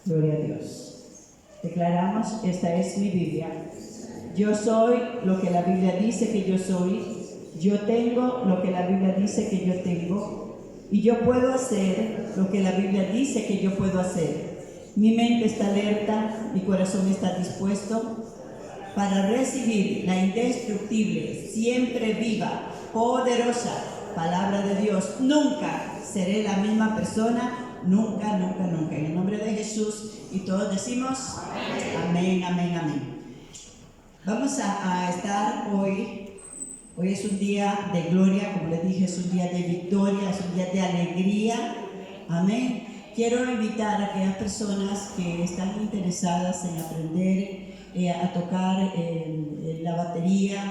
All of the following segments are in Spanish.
Gloria a Dios. Declaramos, esta es mi Biblia. Yo soy lo que la Biblia dice que yo soy. Yo tengo lo que la Biblia dice que yo tengo. Y yo puedo hacer lo que la Biblia dice que yo puedo hacer. Mi mente está alerta, mi corazón está dispuesto para recibir la indestructible, siempre viva, poderosa palabra de Dios. Nunca seré la misma persona, nunca, nunca, nunca. En el nombre de Jesús, y todos decimos amén, amén, amén. Vamos a estar hoy es un día de gloria, como les dije, es un día de victoria, es un día de alegría, amén. Quiero invitar a aquellas personas que están interesadas en aprender a tocar la batería,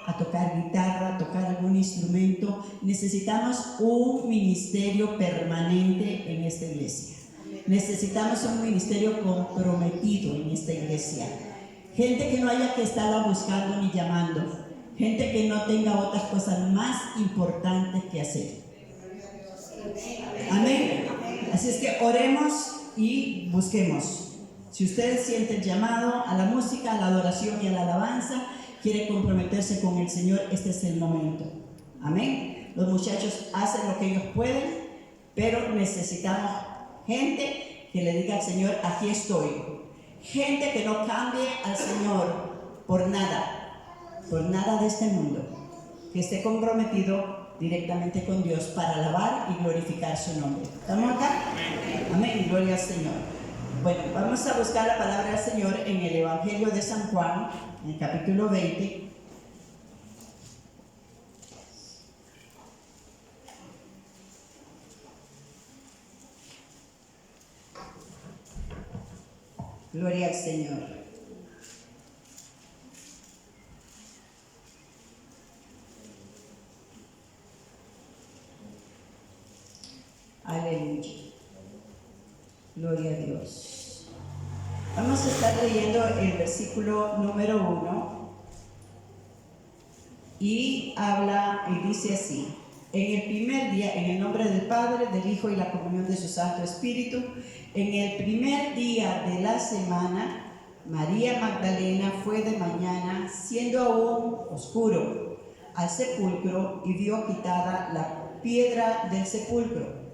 a tocar guitarra, a tocar algún instrumento. Necesitamos un ministerio permanente en esta iglesia. Necesitamos un ministerio comprometido en esta iglesia. Gente que no haya que estarla buscando ni llamando. Gente que no tenga otras cosas más importantes que hacer. Amén. Así es que oremos y busquemos. Si usted siente el llamado a la música, a la adoración y a la alabanza, quiere comprometerse con el Señor, este es el momento. Amén. Los muchachos hacen lo que ellos pueden, pero necesitamos gente que le diga al Señor, aquí estoy. Gente que no cambie al Señor por nada de este mundo, que esté comprometido directamente con Dios para alabar y glorificar su nombre. ¿Estamos acá? Amén. Gloria al Señor. Bueno, vamos a buscar la palabra del Señor en el Evangelio de San Juan, en el capítulo 20. Gloria al Señor. Aleluya. Gloria a Dios. Vamos a estar leyendo el versículo número 1 y habla y dice así: en el primer día, en el nombre del Padre, del Hijo y la comunión de su Santo Espíritu, en el primer día de la semana, María Magdalena fue de mañana, siendo aún oscuro, al sepulcro y vio quitada la piedra del sepulcro.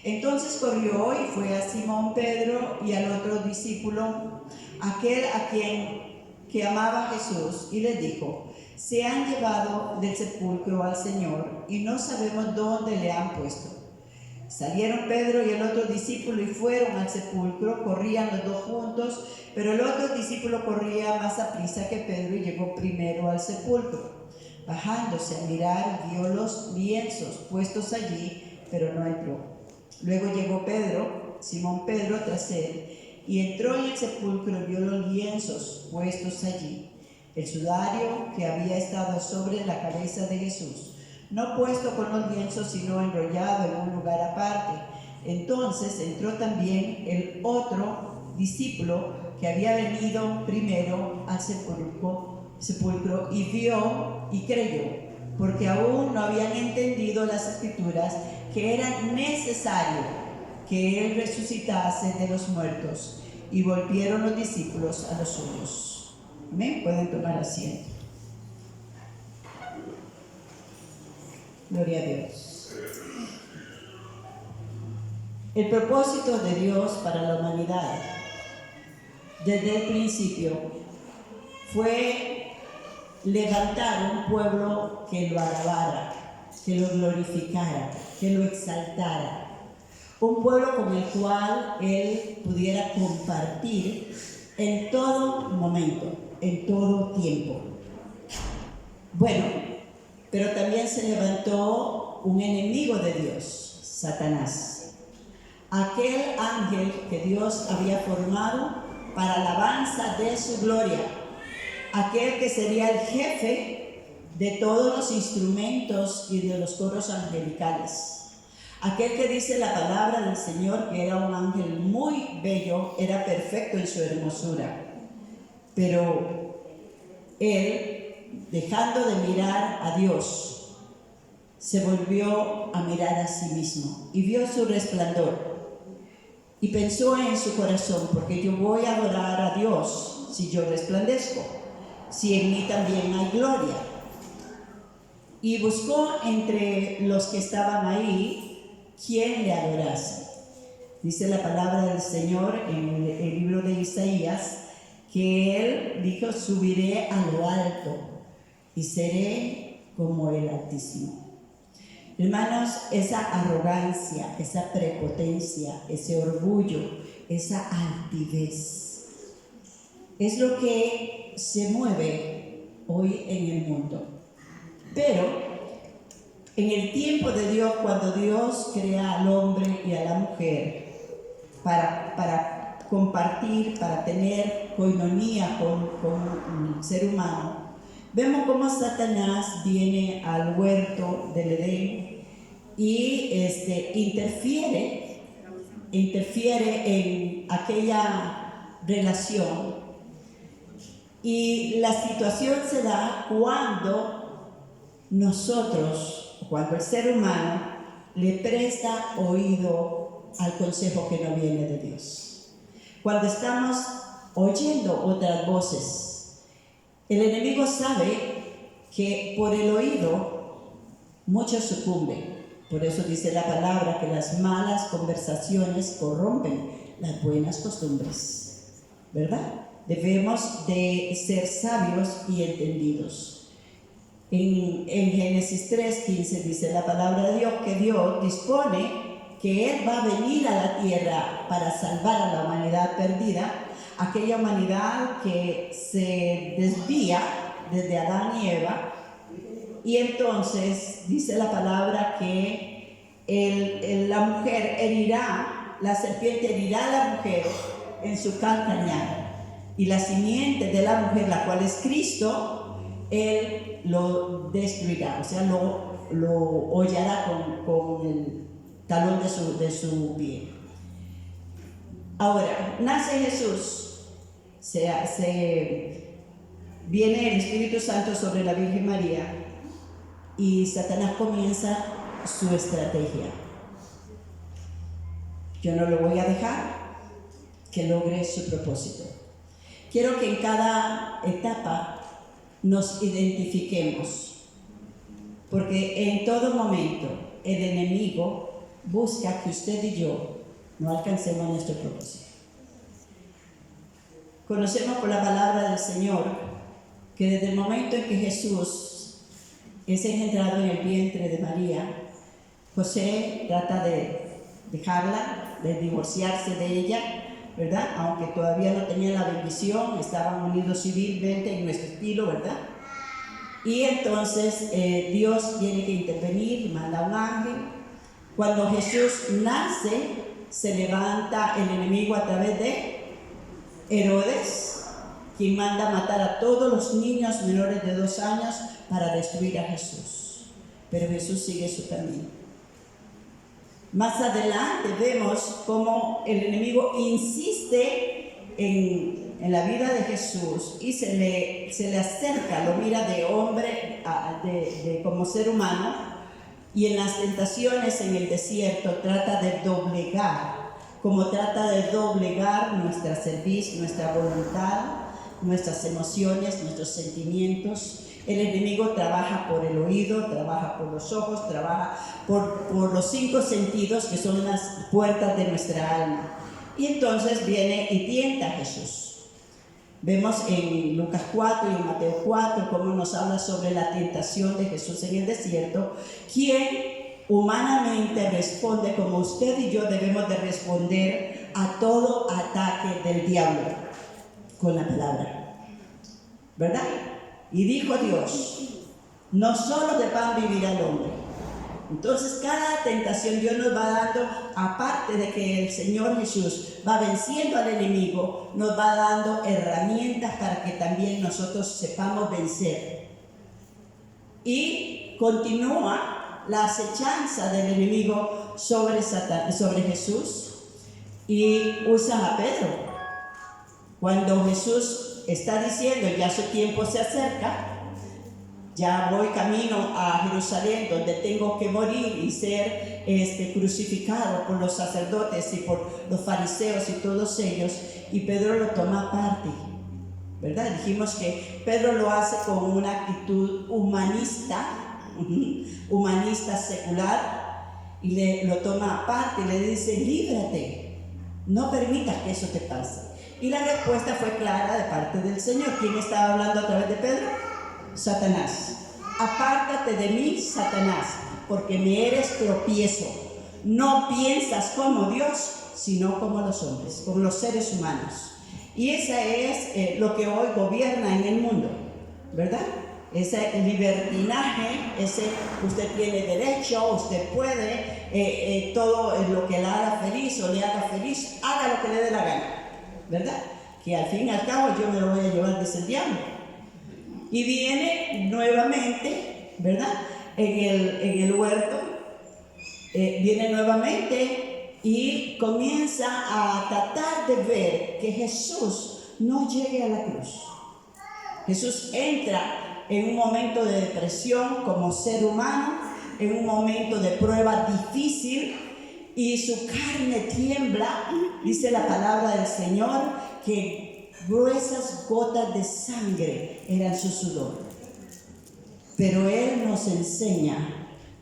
Entonces corrió y fue a Simón Pedro y al otro discípulo, aquel a quien que amaba a Jesús, y les dijo: se han llevado del sepulcro al Señor y no sabemos dónde le han puesto. Salieron Pedro y el otro discípulo y fueron al sepulcro. Corrían los dos juntos, pero el otro discípulo corría más aprisa que Pedro y llegó primero al sepulcro. Bajándose a mirar, vio los lienzos puestos allí, pero no entró. Luego llegó Pedro, Simón Pedro, tras él, y entró en el sepulcro y vio los lienzos puestos allí, el sudario que había estado sobre la cabeza de Jesús, no puesto con los lienzos, sino enrollado en un lugar aparte. Entonces entró también el otro discípulo que había venido primero al sepulcro y vio y creyó, porque aún no habían entendido las Escrituras, que era necesario que él resucitase de los muertos. Y volvieron los discípulos a los suyos. Amén. Pueden tomar asiento. Gloria a Dios. El propósito de Dios para la humanidad desde el principio fue levantar un pueblo que lo alabara, que lo glorificara, que lo exaltara. Un pueblo con el cual él pudiera compartir en todo momento, en todo tiempo. Bueno, pero también se levantó un enemigo de Dios, Satanás. Aquel ángel que Dios había formado para alabanza de su gloria. Aquel que sería el jefe de todos los instrumentos y de los coros angelicales. Aquel que dice la palabra del Señor que era un ángel muy bello, era perfecto en su hermosura. Pero él, dejando de mirar a Dios, se volvió a mirar a sí mismo y vio su resplandor. Y pensó en su corazón, porque yo voy a adorar a Dios si yo resplandezco, si en mí también hay gloria. Y buscó entre los que estaban ahí quien le adorase. Dice la palabra del Señor en el libro de Isaías, que él dijo: subiré a lo alto y seré como el Altísimo. Hermanos, esa arrogancia, esa prepotencia, ese orgullo, esa altivez, es lo que se mueve hoy en el mundo. Pero en el tiempo de Dios, cuando Dios crea al hombre y a la mujer para compartir, para tener coinonía con el ser humano, vemos cómo Satanás viene al huerto del Edén y interfiere en aquella relación. Y la situación se da cuando el ser humano le presta oído al consejo que no viene de Dios. Cuando estamos oyendo otras voces, el enemigo sabe que por el oído muchos sucumben. Por eso dice la palabra que las malas conversaciones corrompen las buenas costumbres, ¿verdad? Debemos de ser sabios y entendidos. En Génesis 3:15 dice la palabra de Dios que Dios dispone que Él va a venir a la tierra para salvar a la humanidad perdida, aquella humanidad que se desvía desde Adán y Eva. Y entonces dice la palabra que la mujer la serpiente herirá a la mujer en su calcañar. Y la simiente de la mujer, la cual es Cristo, Él lo destruirá, o sea, lo hollará con el talón de su pie. Ahora, nace Jesús, viene el Espíritu Santo sobre la Virgen María y Satanás comienza su estrategia. Yo no lo voy a dejar que logre su propósito. Quiero que en cada etapa nos identifiquemos, porque en todo momento el enemigo busca que usted y yo no alcancemos nuestro propósito. Conocemos por la palabra del Señor que desde el momento en que Jesús es engendrado en el vientre de María, José trata de dejarla, de divorciarse de ella, ¿verdad? Aunque todavía no tenían la bendición, estaban unidos civilmente en nuestro estilo, ¿verdad? Y entonces Dios tiene que intervenir, manda un ángel. Cuando Jesús nace, se levanta el enemigo a través de Herodes, quien manda matar a todos los niños menores de 2 años para destruir a Jesús. Pero Jesús sigue su camino. Más adelante vemos cómo el enemigo insiste en la vida de Jesús y se le acerca, lo mira de hombre, como ser humano, y en las tentaciones en el desierto trata de doblegar, nuestra cerviz, nuestra voluntad, nuestras emociones, nuestros sentimientos. El enemigo trabaja por el oído, trabaja por los ojos, trabaja por los 5 sentidos que son las puertas de nuestra alma. Y entonces viene y tienta a Jesús. Vemos en Lucas 4 y en Mateo 4 cómo nos habla sobre la tentación de Jesús en el desierto, quien humanamente responde como usted y yo debemos de responder a todo ataque del diablo con la palabra, ¿verdad? Y dijo Dios: no solo de pan vivirá el hombre. Entonces cada tentación Dios nos va dando, aparte de que el Señor Jesús va venciendo al enemigo, nos va dando herramientas para que también nosotros sepamos vencer. Y continúa la acechanza del enemigo sobre Jesús, y usa a Pedro. Cuando Jesús está diciendo ya su tiempo se acerca, ya voy camino a Jerusalén, donde tengo que morir y ser crucificado por los sacerdotes y por los fariseos y todos ellos. Y Pedro lo toma aparte, ¿verdad? Dijimos que Pedro lo hace con una actitud humanista, humanista secular, y lo toma aparte y le dice: líbrate, no permitas que eso te pase. Y la respuesta fue clara de parte del Señor. ¿Quién estaba hablando a través de Pedro? Satanás. Apártate de mí, Satanás, porque me eres tropiezo. No piensas como Dios, sino como los hombres, como los seres humanos. Y esa es lo que hoy gobierna en el mundo, ¿verdad? Ese libertinaje, ese usted tiene derecho, usted puede, todo lo que le haga feliz o le haga feliz, haga lo que le dé la gana, ¿verdad? Que al fin y al cabo yo me lo voy a llevar desde el diablo. Y viene nuevamente, ¿verdad? En el huerto, viene nuevamente y comienza a tratar de ver que Jesús no llegue a la cruz. Jesús entra en un momento de depresión como ser humano, en un momento de prueba difícil, y su carne tiembla. Dice la palabra del Señor que gruesas gotas de sangre eran su sudor. Pero Él nos enseña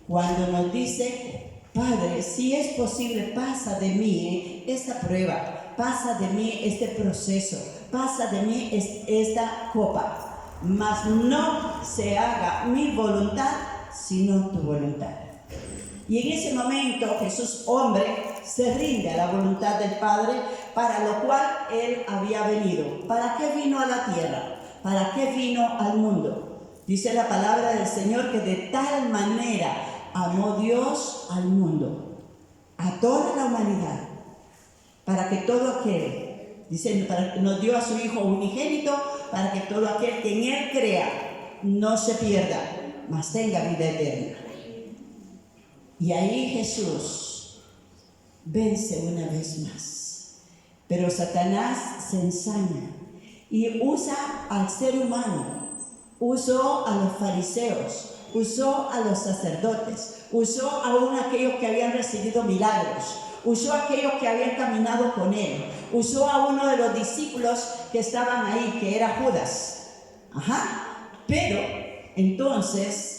cuando nos dice: Padre, si es posible, pasa de mí esta prueba, pasa de mí este proceso, pasa de mí esta copa, mas no se haga mi voluntad, sino tu voluntad. Y en ese momento Jesús, hombre, se rinde a la voluntad del Padre, para lo cual Él había venido. ¿Para qué vino a la tierra? ¿Para qué vino al mundo? Dice la palabra del Señor que de tal manera amó Dios al mundo, a toda la humanidad, para que todo aquel, dice, nos dio a su Hijo unigénito, para que todo aquel que en Él crea no se pierda, mas tenga vida eterna. Y ahí Jesús vence una vez más. Pero Satanás se ensaña y usa al ser humano, usó a los fariseos, usó a los sacerdotes, usó aún a aquellos que habían recibido milagros, usó a aquellos que habían caminado con él, usó a uno de los discípulos que estaban ahí, que era Judas. Pero entonces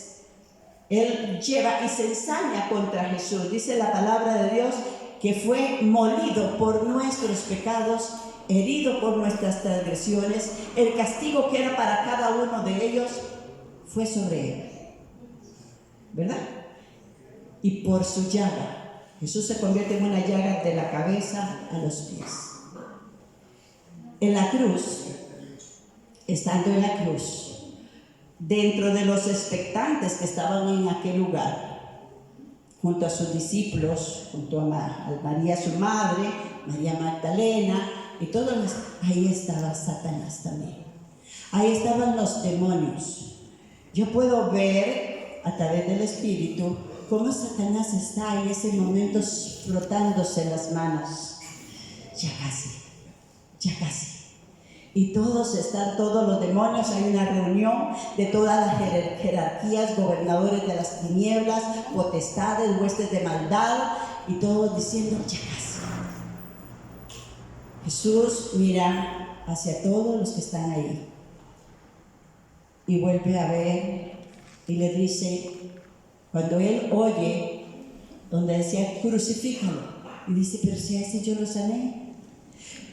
él lleva y se ensaña contra Jesús. Dice la palabra de Dios que fue molido por nuestros pecados, herido por nuestras transgresiones. El castigo que era para cada uno de ellos fue sobre él, ¿verdad? Y por su llaga, Jesús se convierte en una llaga de la cabeza a los pies. En la cruz, estando en la cruz, dentro de los expectantes que estaban en aquel lugar, junto a sus discípulos, junto a María su madre, María Magdalena y todos, ahí estaba Satanás también. Ahí estaban los demonios. Yo puedo ver a través del Espíritu cómo Satanás está en ese momento frotándose las manos. Ya casi. Y todos los demonios, hay una reunión de todas las jerarquías, gobernadores de las tinieblas, potestades, huestes de maldad, y todos diciendo: ya casi. Jesús mira hacia todos los que están ahí y vuelve a ver y le dice, cuando él oye donde decía crucifícalo, y dice: pero si a ese yo lo sané.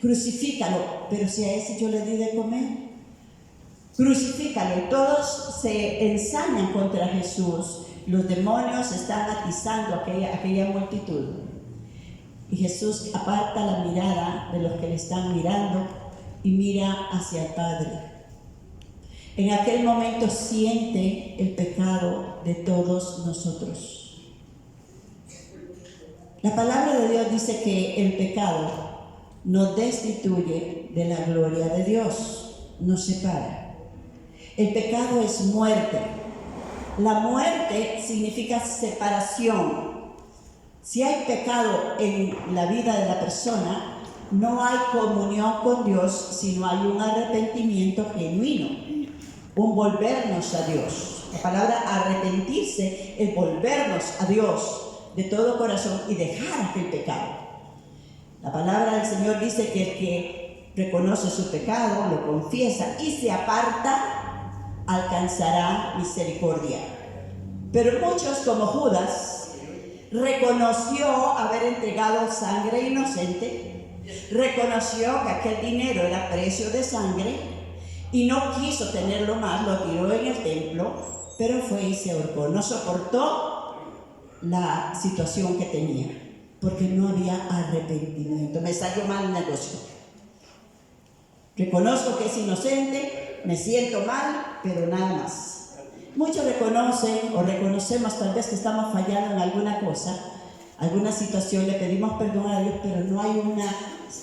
Crucifícalo, pero si a ese yo le di de comer. Crucifícalo. Y todos se ensañan contra Jesús. Los demonios están atizando aquella multitud. Y Jesús aparta la mirada de los que le están mirando y mira hacia el Padre. En aquel momento siente el pecado de todos nosotros. La palabra de Dios dice que el pecado nos destituye de la gloria de Dios, nos separa. El pecado es muerte. La muerte significa separación. Si hay pecado en la vida de la persona, no hay comunión con Dios, sino hay un arrepentimiento genuino, un volvernos a Dios. La palabra arrepentirse es volvernos a Dios de todo corazón y dejar aquel pecado. La palabra del Señor dice que el que reconoce su pecado, lo confiesa y se aparta, alcanzará misericordia. Pero muchos, como Judas, reconoció haber entregado sangre inocente, reconoció que aquel dinero era precio de sangre y no quiso tenerlo más, lo tiró en el templo, pero fue y se ahorcó. No soportó la situación que tenía, porque no había arrepentimiento. Me salió mal el negocio. Reconozco que es inocente, me siento mal, pero nada más. Muchos reconocen o reconocemos tal vez que estamos fallando en alguna cosa, alguna situación, le pedimos perdón a Dios, pero no hay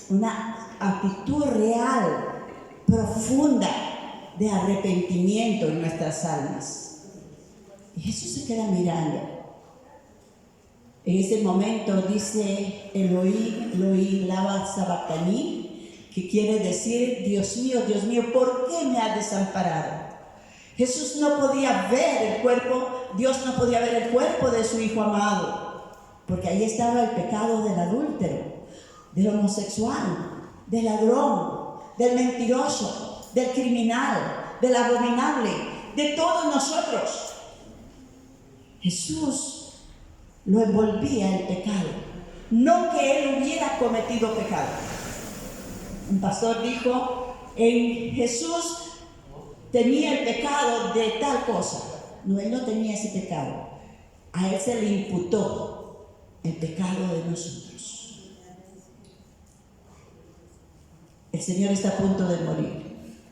una actitud real, profunda de arrepentimiento en nuestras almas. Y Jesús se queda mirando. En ese momento dice Elohim, Elohim, lama sabactani, que quiere decir, Dios mío, ¿por qué me has desamparado? Jesús no podía ver el cuerpo, Dios no podía ver el cuerpo de su Hijo amado, porque ahí estaba el pecado del adúltero, del homosexual, del ladrón, del mentiroso, del criminal, del abominable, de todos nosotros. Jesús lo envolvía el pecado, no que él hubiera cometido pecado. Un pastor dijo, en Jesús tenía el pecado de tal cosa. No, él no tenía ese pecado. A él se le imputó el pecado de nosotros. El Señor está a punto de morir.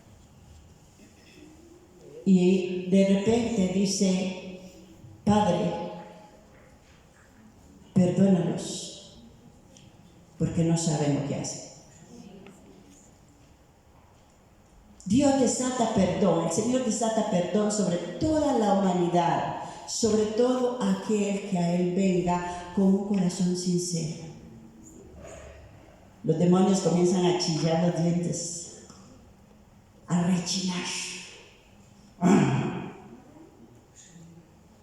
Y de repente dice, Padre, perdónalos, porque no saben lo que hacen. Dios desata perdón, el Señor desata perdón sobre toda la humanidad, sobre todo aquel que a Él venga con un corazón sincero. Los demonios comienzan a chillar los dientes, a rechinar.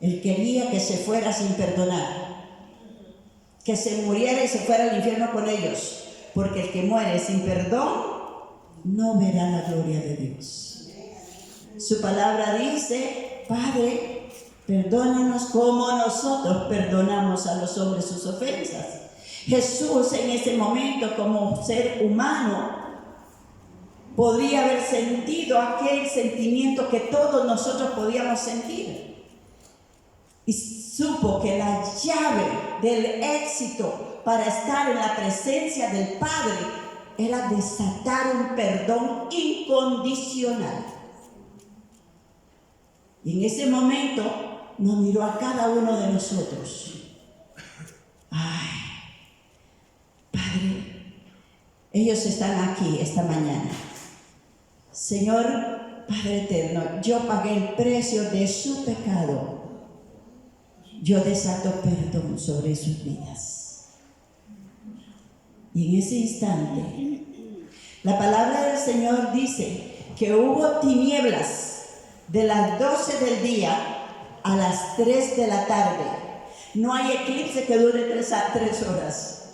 Él quería que se fuera sin perdonar, que se muriera y se fuera al infierno con ellos, porque el que muere sin perdón no verá la gloria de Dios. Su palabra dice, Padre, perdónanos como nosotros perdonamos a los hombres sus ofensas. Jesús en ese momento, como ser humano, podría haber sentido aquel sentimiento que todos nosotros podíamos sentir. Y supo que la llave del éxito para estar en la presencia del Padre era desatar un perdón incondicional. Y en ese momento nos miró a cada uno de nosotros. Ay, Padre, ellos están aquí esta mañana. Señor, Padre eterno, yo pagué el precio de su pecado. Yo desato perdón sobre sus vidas. Y en ese instante, la palabra del Señor dice que hubo tinieblas de las 12 del día a las 3 de la tarde. No hay eclipse que dure 3 horas.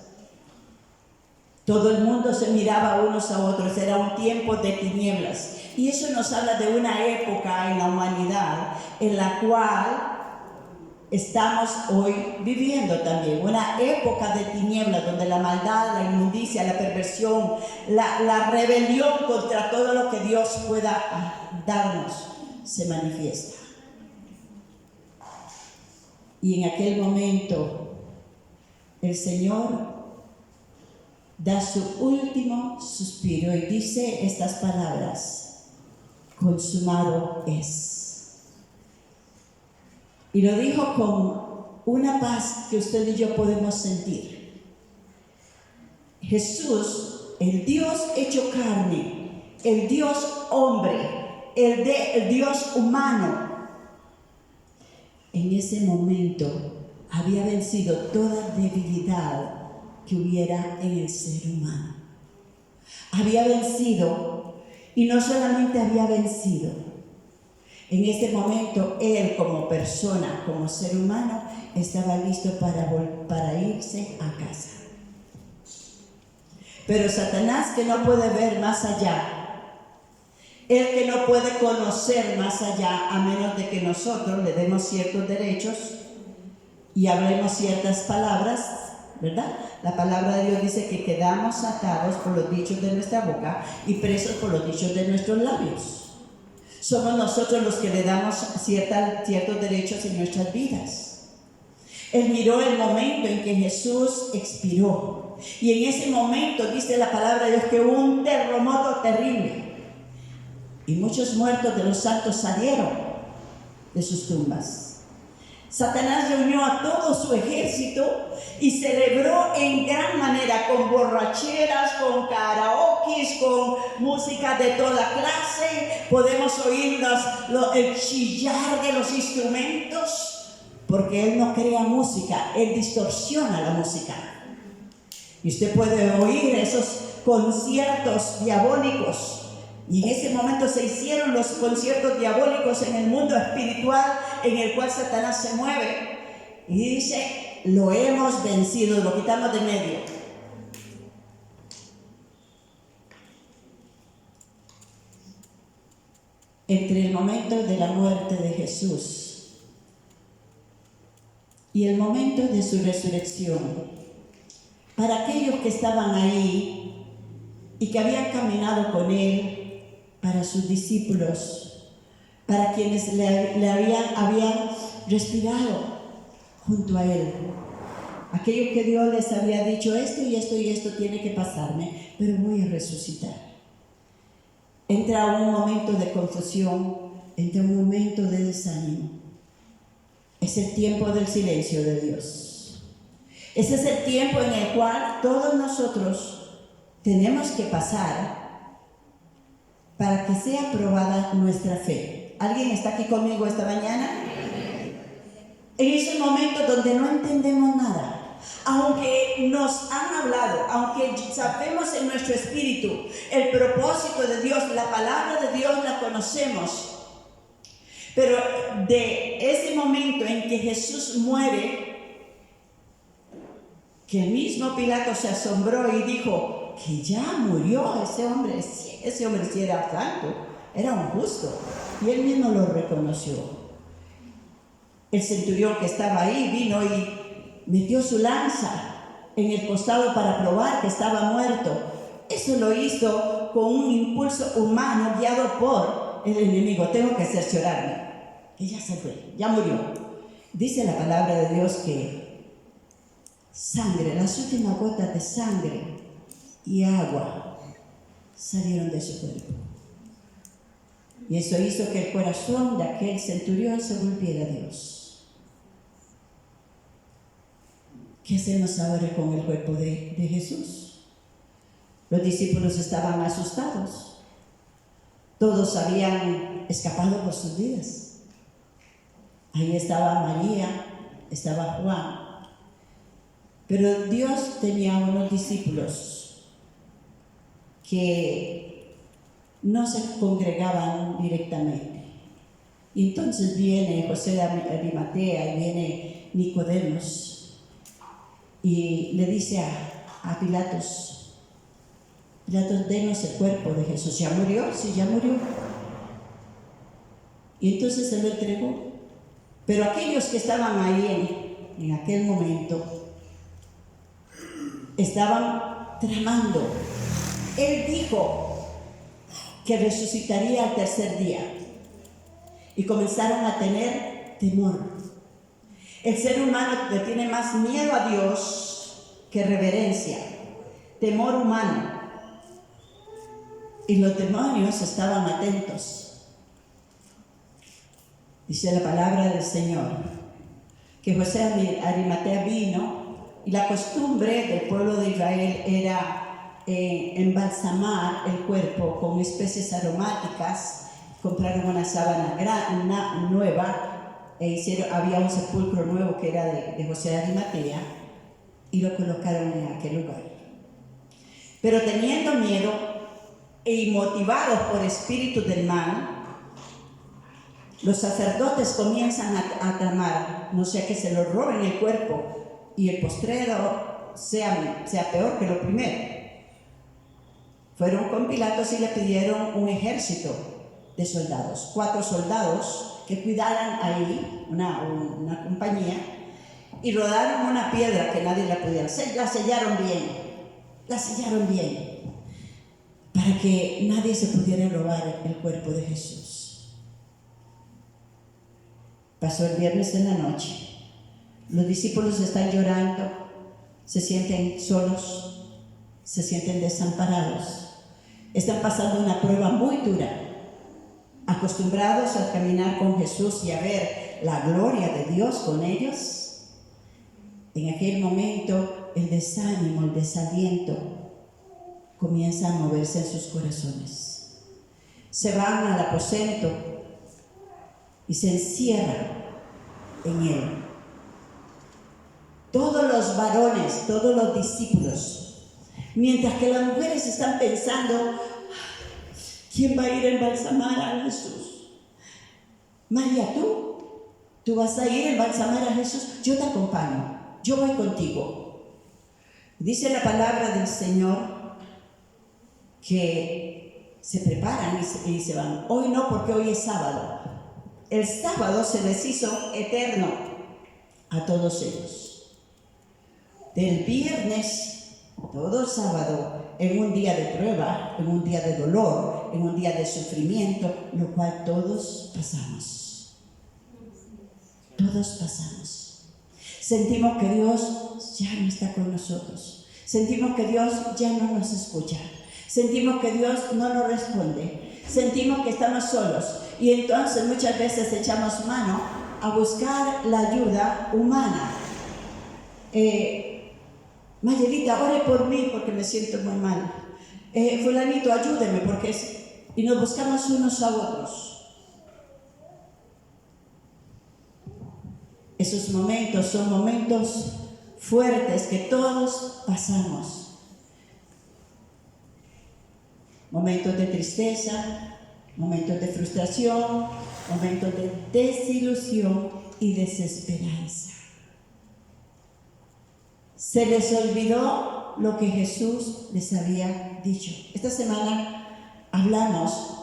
Todo el mundo se miraba unos a otros, era un tiempo de tinieblas. Y eso nos habla de una época en la humanidad en la cual estamos hoy viviendo también, una época de tinieblas donde la maldad, la inmundicia, la perversión, la rebelión contra todo lo que Dios pueda darnos se manifiesta. Y en aquel momento el Señor da su último suspiro y dice estas palabras: consumado es. Y lo dijo con una paz que usted y yo podemos sentir. Jesús, el Dios hecho carne, el Dios hombre, el Dios humano, en ese momento había vencido toda debilidad que hubiera en el ser humano. Había vencido, y no solamente había vencido, En este momento, él como persona, como ser humano, estaba listo para irse a casa. Pero Satanás, que no puede ver más allá, él que no puede conocer más allá, a menos de que nosotros le demos ciertos derechos y hablemos ciertas palabras, ¿verdad? La palabra de Dios dice que quedamos atados por los dichos de nuestra boca y presos por los dichos de nuestros labios. Somos nosotros los que le damos ciertos derechos en nuestras vidas. Él miró el momento en que Jesús expiró. Y en ese momento dice la palabra de Dios que hubo un terremoto terrible. Y muchos muertos de los santos salieron de sus tumbas. Satanás reunió a todo su ejército y celebró en gran manera con borracheras, con karaokes, con música de toda clase. Podemos oír el chillar de los instrumentos, porque él no crea música, él distorsiona la música. Y usted puede oír esos conciertos diabólicos. Y en ese momento se hicieron los conciertos diabólicos en el mundo espiritual en el cual Satanás se mueve. Y dice, lo hemos vencido, lo quitamos de medio. Entre el momento de la muerte de Jesús y el momento de su resurrección, para aquellos que estaban ahí y que habían caminado con él, para sus discípulos, para quienes le habían respirado junto a él, aquellos que Dios les había dicho esto y esto y esto tiene que pasarme, pero voy a resucitar. Entra un momento de confusión, entra un momento de desánimo. Es el tiempo del silencio de Dios. Ese es el tiempo en el cual todos nosotros tenemos que pasar para que sea probada nuestra fe. ¿Alguien está aquí conmigo esta mañana? En ese momento donde no entendemos nada, aunque nos han hablado, aunque sabemos en nuestro espíritu el propósito de Dios, la palabra de Dios la conocemos, pero de ese momento en que Jesús muere, que el mismo Pilato se asombró y dijo que ya murió ese hombre sí era santo, era un justo, y él mismo lo reconoció. El centurión que estaba ahí vino y metió su lanza en el costado para probar que estaba muerto. Eso lo hizo con un impulso humano guiado por el enemigo. Tengo que cerciorarme que ya se fue, ya murió. Dice la palabra de Dios que sangre, las últimas gotas de sangre y agua salieron de su cuerpo. Y eso hizo que el corazón de aquel centurión se volviera a Dios. ¿Qué hacemos ahora con el cuerpo de Jesús? Los discípulos estaban asustados. Todos habían escapado por sus vidas. Ahí estaba María, estaba Juan. Pero Dios tenía unos discípulos que no se congregaban directamente. Y entonces viene José de Arimatea y viene Nicodemos y le dice a Pilatos, denos el cuerpo de Jesús. ¿Ya murió? Sí, ya murió. Y entonces se lo entregó. Pero aquellos que estaban ahí en aquel momento estaban tramando. Él dijo que resucitaría al tercer día y comenzaron a tener temor. El ser humano le tiene más miedo a Dios que reverencia, temor humano. Y los demonios estaban atentos. Dice la palabra del Señor que José de Arimatea vino y la costumbre del pueblo de Israel era embalsamar el cuerpo con especies aromáticas. Compraron una sábana nueva había un sepulcro nuevo que era de José de Arimatea y lo colocaron en aquel lugar. Pero teniendo miedo y motivados por espíritus del mal, los sacerdotes comienzan a clamar, no sea que se lo roben el cuerpo y el postrero sea peor que lo primero. Fueron con Pilatos y le pidieron un ejército de soldados, 4 soldados que cuidaran ahí, una compañía, y rodaron una piedra que nadie la podía hacer, la sellaron bien, para que nadie se pudiera robar el cuerpo de Jesús. Pasó el viernes en la noche, los discípulos están llorando, se sienten solos, se sienten desamparados. Están pasando una prueba muy dura, acostumbrados a caminar con Jesús y a ver la gloria de Dios con ellos. En aquel momento el desánimo, el desaliento comienza a moverse en sus corazones. Se van al aposento y se encierran en él. Todos los varones, todos los discípulos, mientras que las mujeres están pensando, ¿quién va a ir a embalsamar a Jesús? María, ¿tú vas a ir a embalsamar a Jesús? Yo te acompaño, yo voy contigo. Dice la palabra del Señor que se preparan y se van. Hoy no, porque hoy es sábado. El sábado se les hizo eterno a todos ellos. Del viernes, todo el sábado, en un día de prueba, en un día de dolor, en un día de sufrimiento, lo cual todos pasamos. Todos pasamos. Sentimos que Dios ya no está con nosotros. Sentimos que Dios ya no nos escucha. Sentimos que Dios no nos responde. Sentimos que estamos solos. Y entonces muchas veces echamos mano a buscar la ayuda humana. Mayelita, ore por mí porque me siento muy mal. Fulanito, ayúdeme porque y nos buscamos unos a otros. Esos momentos son momentos fuertes que todos pasamos. Momentos de tristeza, momentos de frustración, momentos de desilusión y desesperanza. Se les olvidó lo que Jesús les había dicho. Esta semana hablamos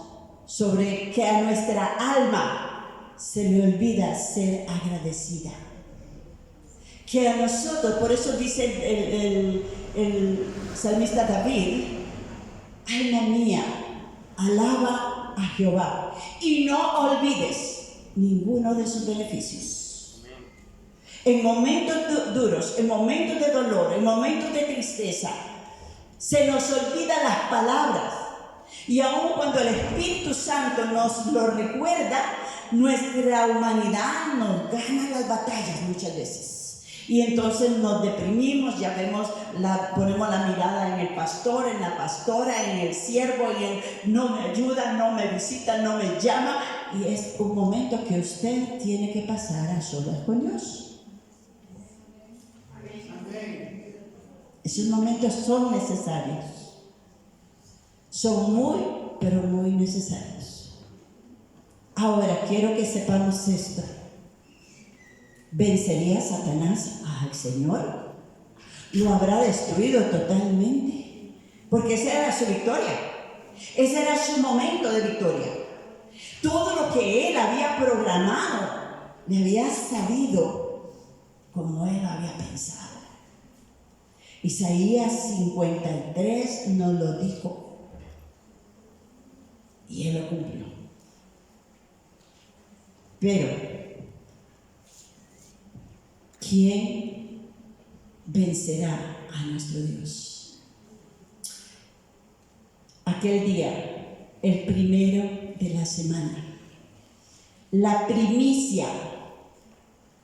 sobre que a nuestra alma se le olvida ser agradecida. Que a nosotros, por eso dice el salmista David, alma mía, alaba a Jehová y no olvides ninguno de sus beneficios. En momentos duros, en momentos de dolor, en momentos de tristeza, se nos olvidan las palabras. Y aun cuando el Espíritu Santo nos lo recuerda, nuestra humanidad nos gana las batallas muchas veces. Y entonces nos deprimimos, ya vemos, ponemos la mirada en el pastor, en la pastora, en el siervo, y en no me ayuda, no me visita, no me llama. Y es un momento que usted tiene que pasar a solas con Dios. Esos momentos son necesarios. Son muy, pero muy necesarios. Ahora, quiero que sepamos esto. ¿Vencería Satanás al Señor? ¿Lo habrá destruido totalmente? Porque esa era su victoria. Ese era su momento de victoria. Todo lo que él había programado, le había salido como él había pensado. Isaías 53 nos lo dijo y él lo cumplió. Pero, ¿quién vencerá a nuestro Dios? Aquel día, el primero de la semana, la primicia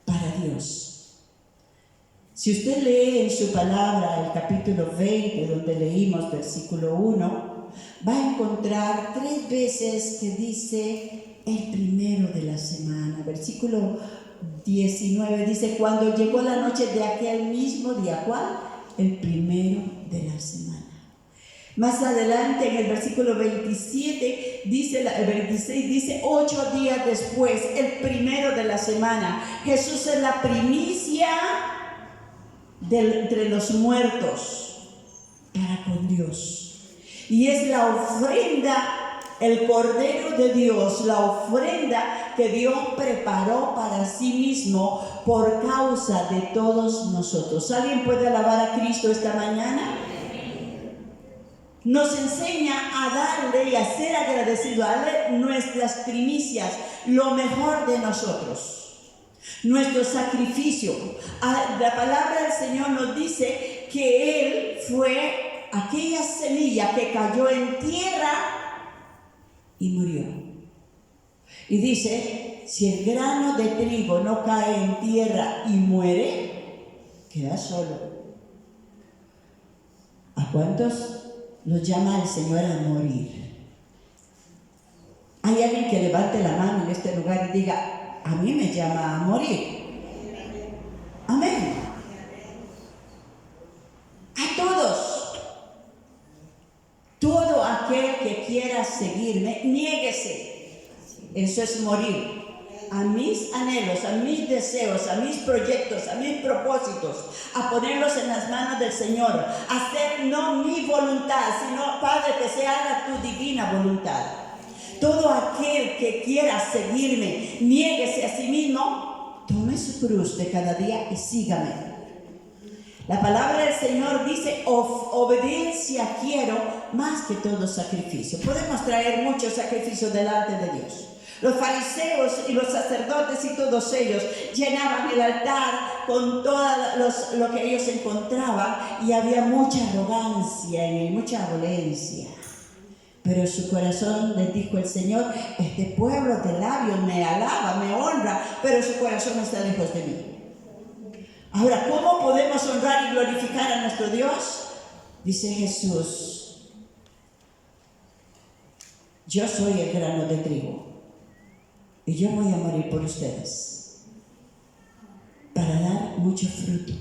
para Dios. Si usted lee en su palabra el capítulo 20, donde leímos versículo 1, va a encontrar 3 veces que dice el primero de la semana. Versículo 19 dice, cuando llegó la noche de aquel mismo día, ¿cuál? El primero de la semana. Más adelante en el versículo 27, el 26 dice, 8 días después, el primero de la semana, Jesús es la primicia entre los muertos para con Dios. Y es la ofrenda, el Cordero de Dios, la ofrenda que Dios preparó para sí mismo por causa de todos nosotros. ¿Alguien puede alabar a Cristo esta mañana? Nos enseña a darle y a ser agradecido, a darle nuestras primicias, lo mejor de nosotros, nuestro sacrificio. La palabra del Señor nos dice que Él fue aquella semilla que cayó en tierra y murió. Y dice, si el grano de trigo no cae en tierra y muere, queda solo. ¿A cuántos los llama el Señor a morir? Hay alguien que levante la mano en este lugar y diga, a mí me llama a morir. Amén. A todos. Todo aquel que quiera seguirme, niéguese. Eso es morir a mis anhelos, a mis deseos, a mis proyectos, a mis propósitos, a ponerlos en las manos del Señor, a hacer no mi voluntad, sino, Padre, que se haga tu divina voluntad. Todo aquel que quiera seguirme, niéguese a sí mismo, tome su cruz de cada día y sígame. La palabra del Señor dice, obediencia quiero más que todo sacrificio. Podemos traer muchos sacrificios delante de Dios. Los fariseos y los sacerdotes y todos ellos llenaban el altar con todo lo que ellos encontraban, y había mucha arrogancia en él, mucha violencia. Pero en su corazón les dijo el Señor, este pueblo de labios me alaba, me honra, pero su corazón está lejos de mí. Ahora, ¿cómo podemos honrar y glorificar a nuestro Dios? Dice Jesús, yo soy el grano de trigo y yo voy a morir por ustedes para dar mucho fruto,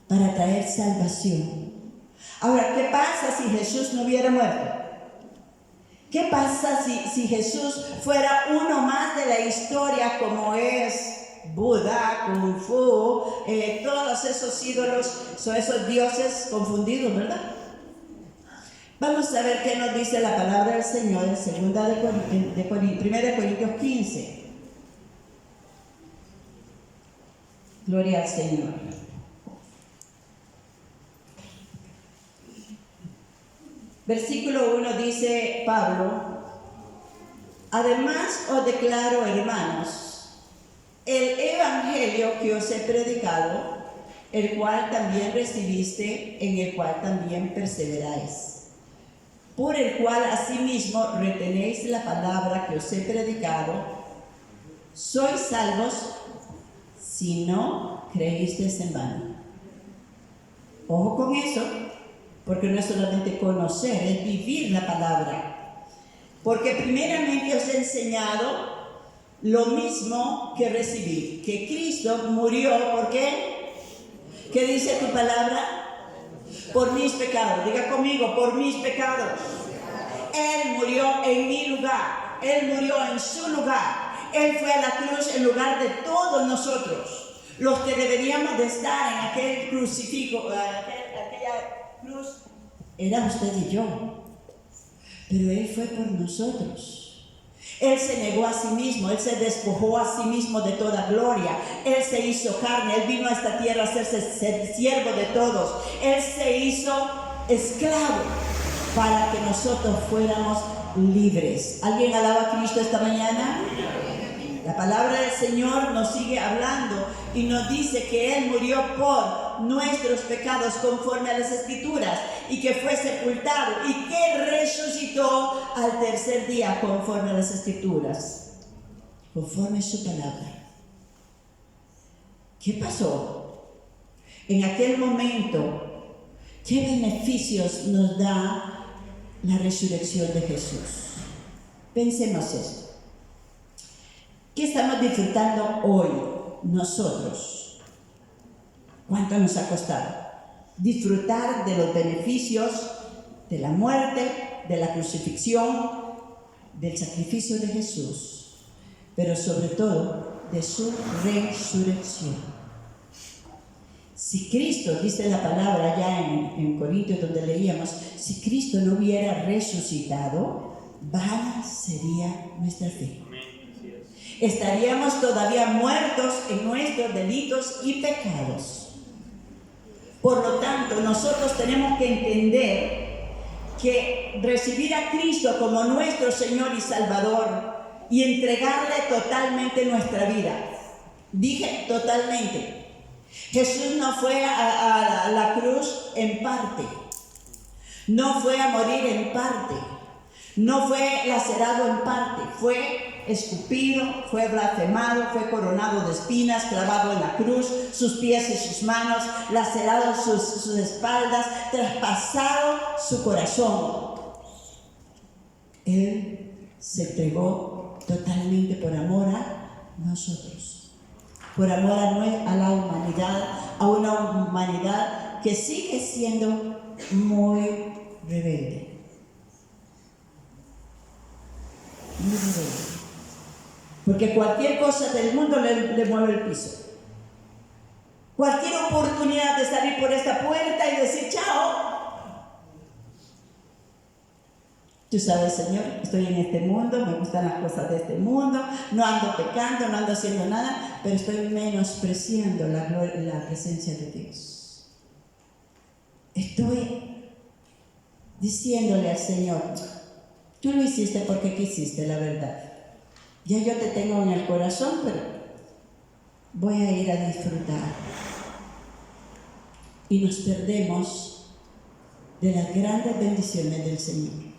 para traer salvación. Ahora, ¿qué pasa si Jesús no hubiera muerto? ¿Qué pasa si Jesús fuera uno más de la historia, como es Buda, Kung Fu, todos esos ídolos, son esos dioses confundidos, ¿verdad? Vamos a ver qué nos dice la palabra del Señor en 1 Corintios 15. Gloria al Señor. Versículo 1 dice Pablo, además os declaro, hermanos, el evangelio que os he predicado, el cual también recibiste, en el cual también perseveráis, por el cual asimismo retenéis la palabra que os he predicado, sois salvos si no creísteis en vano. Ojo con eso, porque no es solamente conocer, es vivir la palabra. Porque primeramente os he enseñado lo mismo que recibí, que Cristo murió, ¿por qué? ¿Qué dice tu palabra? Por mis pecados. Diga conmigo, por mis pecados. Él murió en mi lugar, Él murió en su lugar, Él fue a la cruz en lugar de todos nosotros, los que deberíamos de estar en aquel crucifijo, aquella cruz, era usted y yo, pero Él fue por nosotros. Él se negó a sí mismo, Él se despojó a sí mismo de toda gloria, Él se hizo carne, Él vino a esta tierra a ser siervo de todos, Él se hizo esclavo para que nosotros fuéramos libres. ¿Alguien alaba a Cristo esta mañana? La palabra del Señor nos sigue hablando y nos dice que Él murió por nuestros pecados conforme a las Escrituras, y que fue sepultado y que resucitó al tercer día conforme a las Escrituras, conforme a su palabra. ¿Qué pasó? En aquel momento, ¿qué beneficios nos da la resurrección de Jesús? Pensemos esto. ¿Qué estamos disfrutando hoy nosotros? ¿Cuánto nos ha costado disfrutar de los beneficios de la muerte, de la crucifixión, del sacrificio de Jesús, pero sobre todo de su resurrección. Si Cristo, dice la palabra ya en Corintios donde leíamos, si Cristo no hubiera resucitado, vana sería nuestra fe. Estaríamos todavía muertos en nuestros delitos y pecados. Por lo tanto, nosotros tenemos que entender que recibir a Cristo como nuestro Señor y Salvador y entregarle totalmente nuestra vida. Dije totalmente. Jesús no fue a la cruz en parte, no fue a morir en parte, no fue lacerado en parte, fue escupido, fue blasfemado, fue coronado de espinas, clavado en la cruz, sus pies y sus manos, lacerado sus espaldas, traspasado su corazón. Él se entregó totalmente por amor a nosotros. Por amor a la humanidad, a una humanidad que sigue siendo muy rebelde. Muy rebelde. Porque cualquier cosa del mundo le mueve el piso. Cualquier oportunidad de salir por esta puerta y decir chao. Tú sabes, Señor, estoy en este mundo, me gustan las cosas de este mundo, no ando pecando, no ando haciendo nada, pero estoy menospreciando la presencia de Dios. Estoy diciéndole al Señor, tú lo hiciste porque quisiste, la verdad. Ya yo te tengo en el corazón, pero voy a ir a disfrutar. Y nos perdemos de las grandes bendiciones del Señor.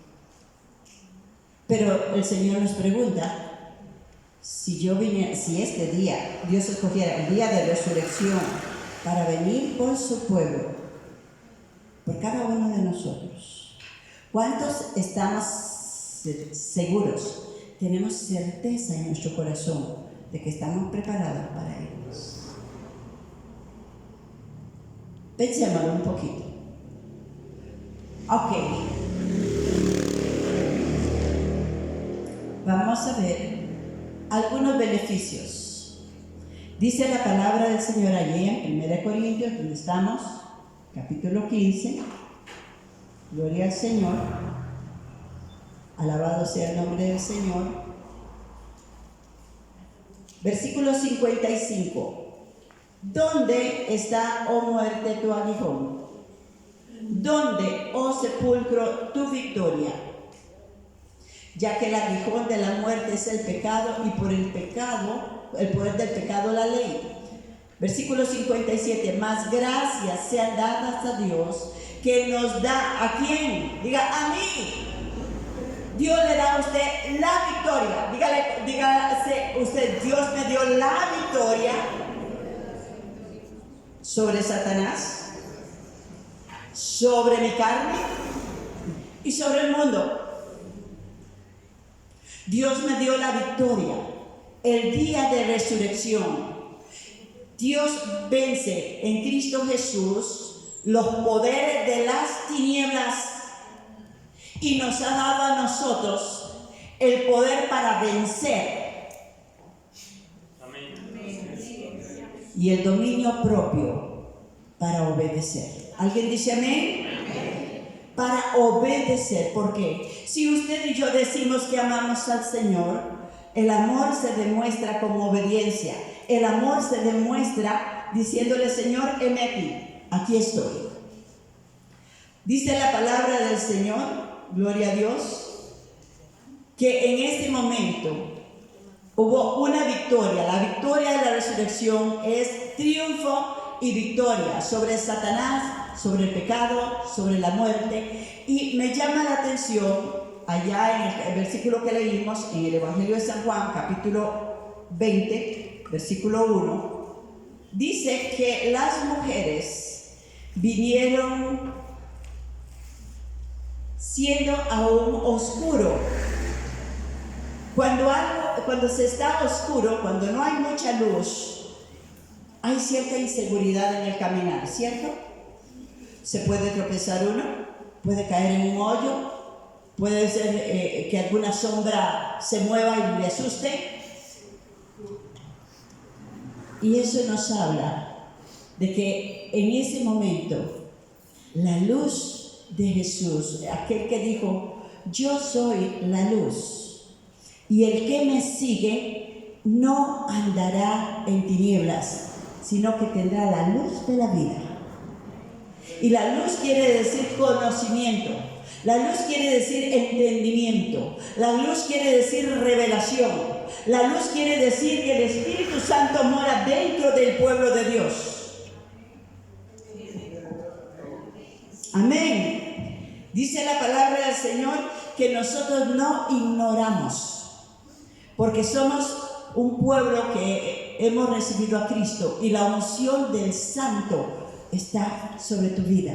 Pero el Señor nos pregunta, si este día, Dios escogiera el día de resurrección para venir por su pueblo, por cada uno de nosotros, ¿cuántos estamos seguros? Tenemos certeza en nuestro corazón de que estamos preparados para irnos. Pensémoslo un poquito. Ok. Vamos a ver algunos beneficios. Dice la palabra del Señor allí en 1 Corintios, donde estamos, capítulo 15. Gloria al Señor. Alabado sea el nombre del Señor. Versículo 55. ¿Dónde está, oh muerte, tu aguijón? ¿Dónde, oh sepulcro, tu victoria? Ya que el aguijón de la muerte es el pecado y por el pecado, el poder del pecado, la ley. Versículo 57. Más gracias sean dadas a Dios que nos da, ¿a quién? Diga, a mí. Dios le da a usted la victoria. Dígase usted, Dios me dio la victoria sobre Satanás, sobre mi carne y sobre el mundo. Dios me dio la victoria el día de resurrección. Dios vence en Cristo Jesús los poderes de las tinieblas y nos ha dado a nosotros el poder para vencer. Amén. Y el dominio propio para obedecer. ¿Alguien dice amén? Para obedecer. ¿Por qué? Si usted y yo decimos que amamos al Señor, el amor se demuestra como obediencia. El amor se demuestra diciéndole, Señor, heme aquí estoy. Dice la palabra del Señor, gloria a Dios, que en este momento hubo una victoria. La victoria de la resurrección es triunfo y victoria sobre Satanás, sobre el pecado, sobre la muerte. Y me llama la atención allá en el versículo que leímos en el Evangelio de San Juan, capítulo 20, versículo 1, dice que las mujeres vinieron siendo aún oscuro. Cuando se está oscuro, cuando no hay mucha luz, hay cierta inseguridad en el caminar, ¿cierto? Se puede tropezar uno, puede caer en un hoyo, puede ser que alguna sombra se mueva y le asuste. Y eso nos habla de que en ese momento la luz de Jesús, aquel que dijo, yo soy la luz, y el que me sigue no andará en tinieblas, sino que tendrá la luz de la vida. Y la luz quiere decir conocimiento, la luz quiere decir entendimiento, la luz quiere decir revelación, la luz quiere decir que el Espíritu Santo mora dentro del pueblo de Dios. Amén. Dice la palabra del Señor que nosotros no ignoramos, porque somos un pueblo que hemos recibido a Cristo y la unción del Santo está sobre tu vida.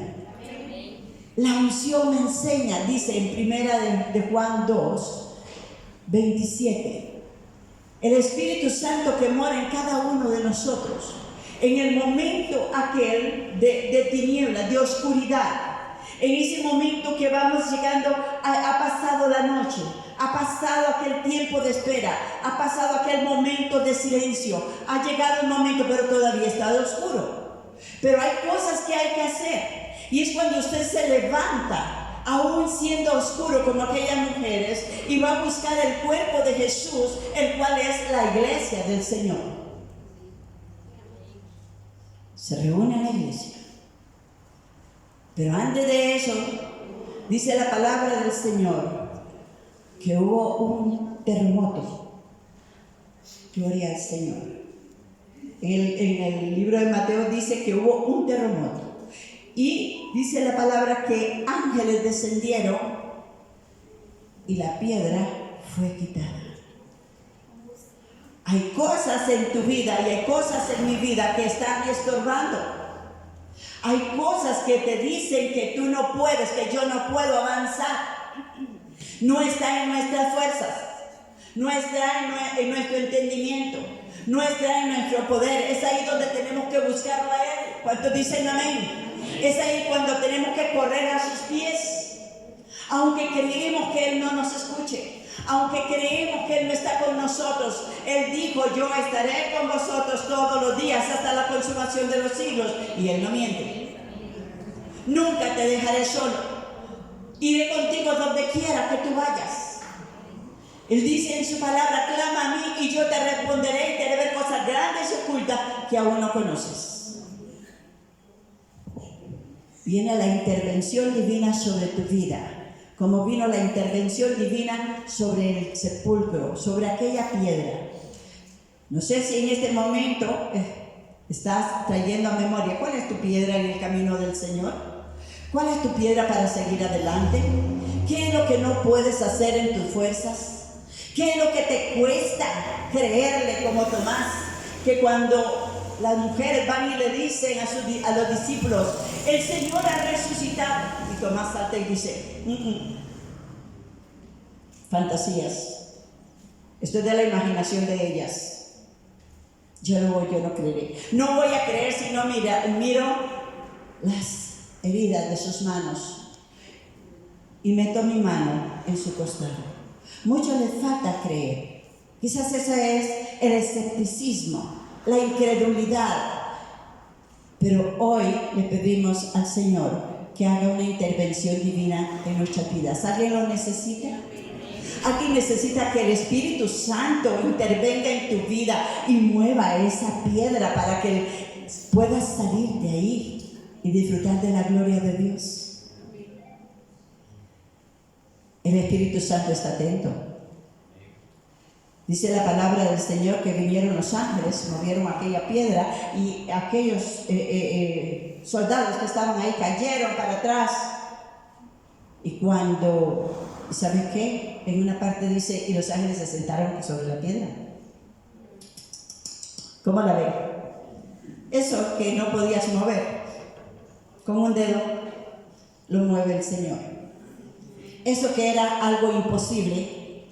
La unción me enseña, dice en primera de Juan 2, 27. El Espíritu Santo que mora en cada uno de nosotros, en el momento aquel de tinieblas, de oscuridad, en ese momento que vamos llegando, ha pasado la noche, ha pasado aquel tiempo de espera, ha pasado aquel momento de silencio, ha llegado el momento, pero todavía está oscuro. Pero hay cosas que hay que hacer, y es cuando usted se levanta, aún siendo oscuro como aquellas mujeres, y va a buscar el cuerpo de Jesús, el cual es la iglesia del Señor. Se reúne en la iglesia. Pero antes de eso, dice la palabra del Señor, que hubo un terremoto. Gloria al Señor. En el libro de Mateo dice que hubo un terremoto. Y dice la palabra que ángeles descendieron y la piedra fue quitada. Hay cosas en tu vida y hay cosas en mi vida que están estorbando. Hay cosas que te dicen que tú no puedes, que yo no puedo avanzar. No está en nuestras fuerzas, no está en nuestro entendimiento, no está en nuestro poder. Es ahí donde tenemos que buscarlo a Él. ¿Cuántos dicen amén? Es ahí cuando tenemos que correr a sus pies. Aunque creemos que Él no nos escuche, aunque creemos que Él no está con nosotros, Él dijo, yo estaré con vosotros todos los días hasta la consumación de los siglos. Y Él no miente. Nunca te dejaré solo. Iré contigo donde quiera que tú vayas. Él dice en su palabra, clama a mí y yo te responderé y te haré ver cosas grandes y ocultas que aún no conoces. Viene la intervención divina sobre tu vida, como vino la intervención divina sobre el sepulcro, sobre aquella piedra. No sé si en este momento estás trayendo a memoria, ¿cuál es tu piedra en el camino del Señor? ¿Cuál es tu piedra para seguir adelante? ¿Qué es lo que no puedes hacer en tus fuerzas? ¿Qué es lo que te cuesta creerle como Tomás? Que cuando las mujeres van y le dicen a los discípulos, el Señor ha resucitado, y Tomás salta y dice, fantasías, esto es de la imaginación de ellas. Yo no creeré. No voy a creer si no miro las heridas de sus manos y meto mi mano en su costado. Mucho les falta creer. Quizás ese es el escepticismo, la incredulidad. Pero hoy le pedimos al Señor que haga una intervención divina en nuestras vidas. ¿Alguien lo necesita? ¿Alguien necesita que el Espíritu Santo intervenga en tu vida y mueva esa piedra para que puedas salir de ahí y disfrutar de la gloria de Dios? El Espíritu Santo está atento. Dice la palabra del Señor que vinieron los ángeles, movieron aquella piedra y aquellos soldados que estaban ahí cayeron para atrás. Y cuando, ¿sabes qué? En una parte dice, y los ángeles se sentaron sobre la piedra. ¿Cómo la ven? Eso que no podías mover, con un dedo lo mueve el Señor. Eso que era algo imposible,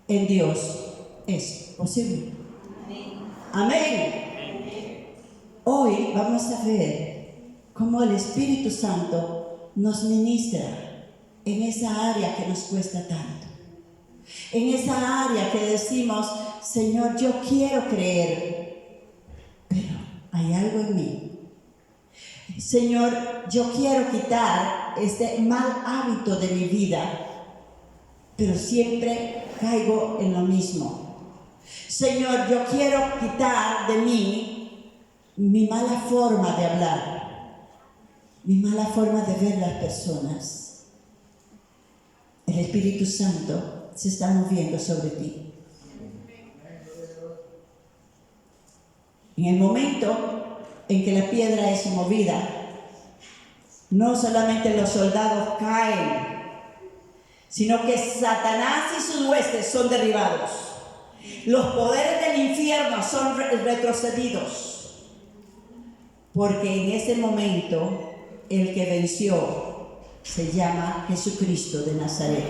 en Dios es posible. Amén. Hoy vamos a ver cómo el Espíritu Santo nos ministra en esa área que nos cuesta tanto. En esa área que decimos, Señor, yo quiero creer, pero hay algo en mí. Señor, yo quiero quitar este mal hábito de mi vida, pero siempre caigo en lo mismo. Señor, yo quiero quitar de mí mi mala forma de hablar, mi mala forma de ver las personas. El Espíritu Santo se está moviendo sobre ti. En el momento en que la piedra es movida, no solamente los soldados caen, sino que Satanás y sus huestes son derribados. Los poderes del infierno son retrocedidos. Porque en ese momento el que venció se llama Jesucristo de Nazaret.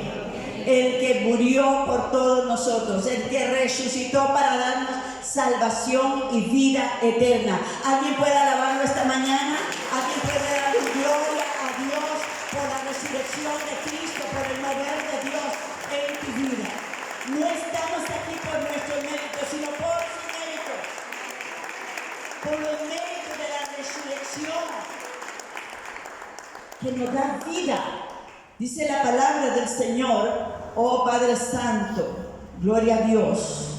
El que murió por todos nosotros, el que resucitó para darnos salvación y vida eterna. ¿Alguien puede alabarlo esta mañana? ¿Alguien puede dar gloria a Dios por la resurrección de Cristo, por el mover de Dios en tu vida? No estamos aquí por nuestros méritos, sino por su mérito, por los méritos de la resurrección que nos da vida. Dice la palabra del Señor, oh Padre Santo, gloria a Dios.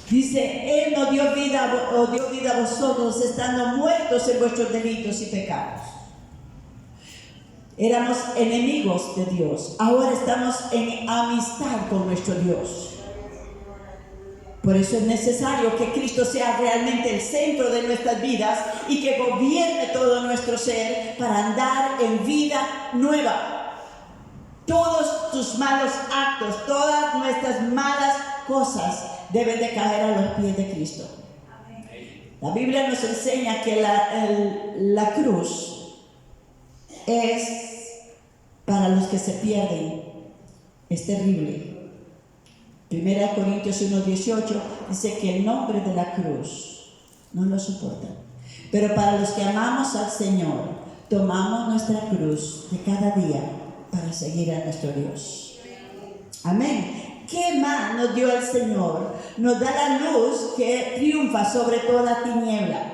Dice, Él nos dio vida a vosotros, estando muertos en vuestros delitos y pecados. Éramos enemigos de Dios, ahora estamos en amistad con nuestro Dios. Por eso es necesario que Cristo sea realmente el centro de nuestras vidas y que gobierne todo nuestro ser para andar en vida nueva. Todos tus malos actos, todas nuestras malas cosas deben de caer a los pies de Cristo. La Biblia nos enseña que la cruz es para los que se pierden. Es terrible. 1 Corintios 1:18 dice que el nombre de la cruz no lo soportan. Pero para los que amamos al Señor, tomamos nuestra cruz de cada día para seguir a nuestro Dios. Amén. ¿Qué más nos dio el Señor? Nos da la luz que triunfa sobre toda tiniebla.